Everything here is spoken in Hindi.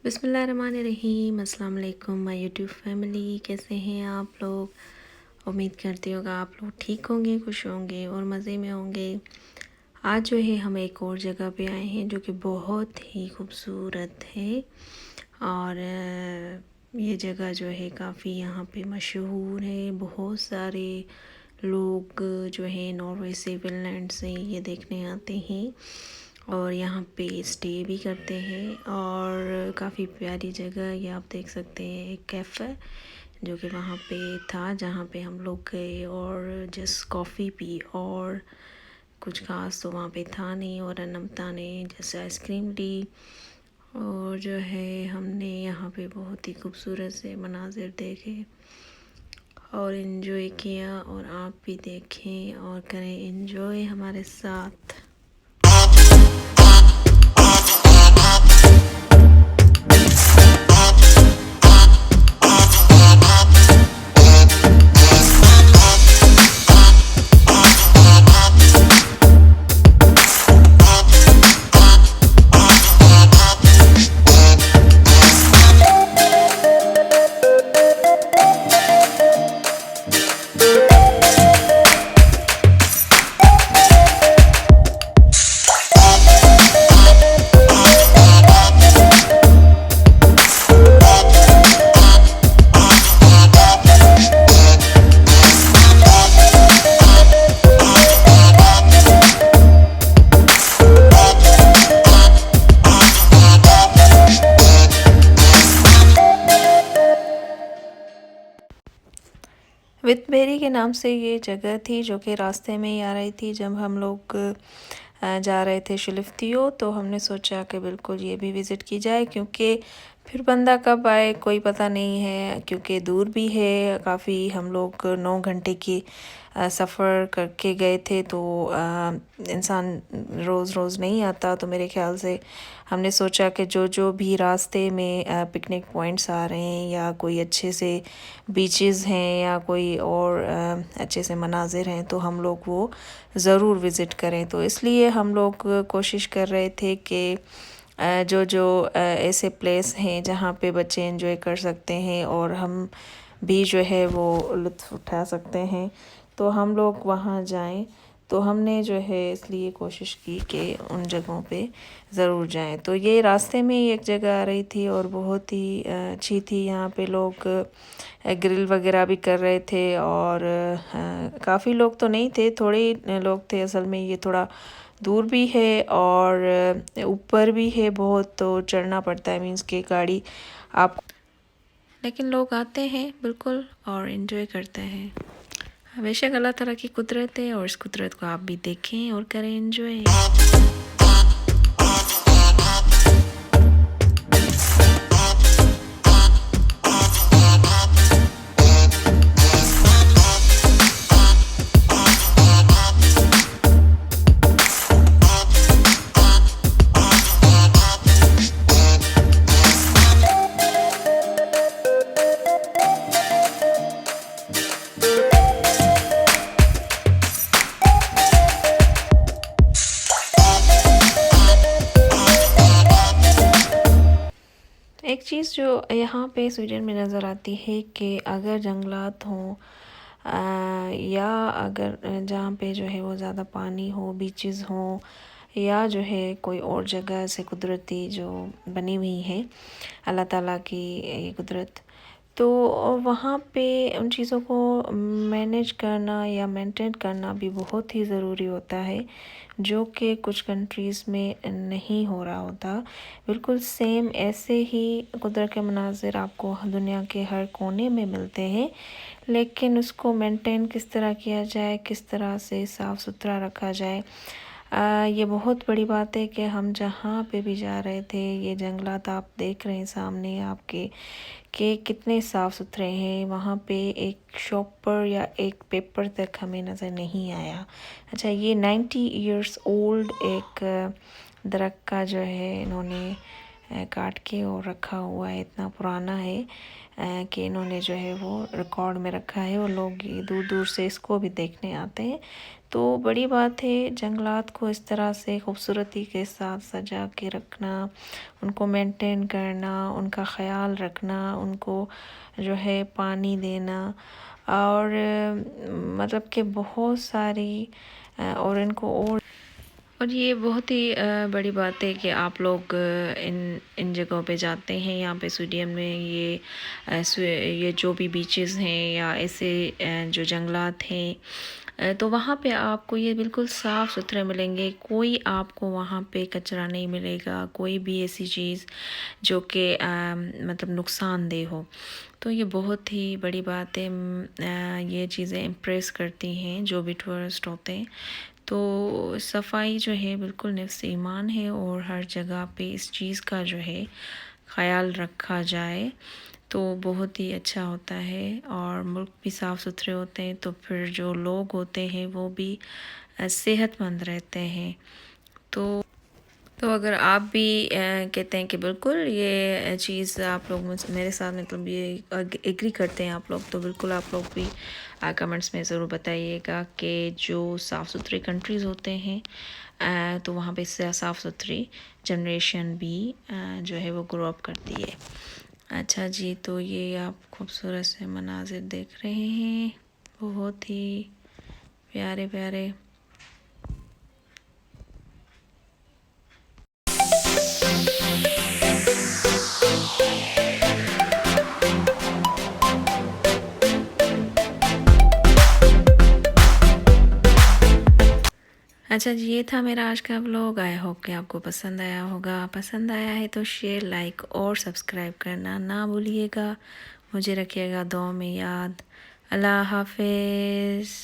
बिस्मिल्लाहिर्रहमानिर्रहीम। अस्सलाम वालेकुम माय यूट्यूब फैमिली, कैसे हैं आप लोग। उम्मीद करती हूँ कि आप लोग ठीक होंगे, खुश होंगे और मज़े में होंगे। आज जो है हम एक और जगह पे आए हैं जो कि बहुत ही खूबसूरत है और ये जगह जो है काफ़ी यहाँ पे मशहूर है। बहुत सारे लोग जो है नॉर्वे से, फिनलैंड से ये देखने आते हैं और यहाँ पे स्टे भी करते हैं। और काफ़ी प्यारी जगह ये आप देख सकते हैं, एक कैफ़े जो कि वहाँ पे था जहाँ पे हम लोग गए और जस्ट कॉफ़ी पी और कुछ खास तो वहाँ पे था नहीं। और अनमता ने जैसे आइसक्रीम ली और जो है हमने यहाँ पे बहुत ही खूबसूरत से मनाजिर देखे और इन्जॉय किया। और आप भी देखें और करें इन्जॉय हमारे साथ। विथबेरी के नाम से ये जगह थी जो कि रास्ते में ही आ रही थी। जब हम लोग जा रहे थे शिलिफ्तियो तो हमने सोचा कि बिल्कुल ये भी विज़िट की जाए, क्योंकि फिर बंदा कब आए कोई पता नहीं है, क्योंकि दूर भी है काफ़ी। हम लोग 9 घंटे की सफ़र करके गए थे तो इंसान रोज़ रोज़ नहीं आता। तो मेरे ख़्याल से हमने सोचा कि जो जो भी रास्ते में पिकनिक पॉइंट्स आ रहे हैं या कोई अच्छे से बीचेस हैं या कोई और अच्छे से मनाजिर हैं तो हम लोग वो ज़रूर विज़िट करें। तो इसलिए हम लोग कोशिश कर रहे थे कि जो जो ऐसे प्लेस हैं जहाँ पे बच्चे एंजॉय कर सकते हैं और हम भी जो है वो लुत्फ़ उठा सकते हैं, तो हम लोग वहाँ जाएं। तो हमने जो है इसलिए कोशिश की कि उन जगहों पे ज़रूर जाएं। तो ये रास्ते में ही एक जगह आ रही थी और बहुत ही अच्छी थी। यहाँ पे लोग ग्रिल वगैरह भी कर रहे थे और काफ़ी लोग तो नहीं थे, थोड़े ही लोग थे। असल में ये थोड़ा दूर भी है और ऊपर भी है बहुत, तो चढ़ना पड़ता है, मीन्स के गाड़ी आप, लेकिन लोग आते हैं बिल्कुल और इन्जॉय करते हैं। हमेशा अल्लाह ताला की कुदरत है और इस कुदरत को आप भी देखें और करें इन्जॉय। एक चीज़ जो यहाँ पे स्वीडन में नज़र आती है कि अगर जंगलात हों या अगर जहाँ पे जो है वो ज़्यादा पानी हो, बीचेस हों या जो है कोई और जगह से कुदरती जो बनी हुई है अल्लाह ताला की ये कुदरत, तो वहाँ पे उन चीज़ों को मैनेज करना या मेंटेन करना भी बहुत ही ज़रूरी होता है, जो कि कुछ कंट्रीज़ में नहीं हो रहा होता। बिल्कुल सेम ऐसे ही कुदरत के मनाज़िर आपको दुनिया के हर कोने में मिलते हैं, लेकिन उसको मेंटेन किस तरह किया जाए, किस तरह से साफ़ सुथरा रखा जाए, ये बहुत बड़ी बात है। कि हम जहाँ पे भी जा रहे थे, ये जंगलात आप देख रहे हैं सामने आपके कि कितने साफ़ सुथरे हैं। वहाँ पे एक शॉप पर या एक पेपर तक हमें नज़र नहीं आया। अच्छा, ये 90 इयर्स ओल्ड एक दरख्त का जो है इन्होंने काट के और रखा हुआ है। इतना पुराना है कि इन्होंने जो है वो रिकॉर्ड में रखा है और लोग दूर दूर से इसको भी देखने आते हैं। तो बड़ी बात है जंगलात को इस तरह से खूबसूरती के साथ सजा के रखना, उनको मेंटेन करना, उनका ख़याल रखना, उनको जो है पानी देना और मतलब कि बहुत सारी और इनको और ये बहुत ही बड़ी बात है कि आप लोग इन इन जगहों पे जाते हैं। यहाँ पे स्वीडन में ये जो भी बीचेस हैं या ऐसे जो जंगलात हैं तो वहाँ पे आपको ये बिल्कुल साफ़ सुथरे मिलेंगे। कोई आपको वहाँ पे कचरा नहीं मिलेगा, कोई भी ऐसी चीज़ जो कि मतलब नुकसानदेह हो। तो ये बहुत ही बड़ी बात है। ये चीज़ें इम्प्रेस करती हैं जो भी टूरिस्ट होते हैं। तो सफाई जो है बिल्कुल निफ्स ईमान है और हर जगह पे इस चीज़ का जो है ख़याल रखा जाए तो बहुत ही अच्छा होता है और मुल्क भी साफ़ सुथरे होते हैं तो फिर जो लोग होते हैं वो भी सेहतमंद रहते हैं। तो अगर आप भी कहते हैं कि बिल्कुल ये चीज़ आप लोग मेरे साथ मतलब ये एग्री करते हैं आप लोग, तो बिल्कुल आप लोग भी कमेंट्स में ज़रूर बताइएगा कि जो साफ़ सुथरी कंट्रीज़ होते हैं तो वहाँ पे साफ़ सुथरी जनरेशन भी जो है वो ग्रो अप करती है। अच्छा जी, तो ये आप खूबसूरत से मनाजिर देख रहे हैं, बहुत ही प्यारे प्यारे। अच्छा जी, ये था मेरा आज का व्लॉग। आई होप कि आपको पसंद आया होगा। पसंद आया है तो शेयर, लाइक और सब्सक्राइब करना ना भूलिएगा। मुझे रखिएगा दुआ में याद। अल्लाह हाफिज़।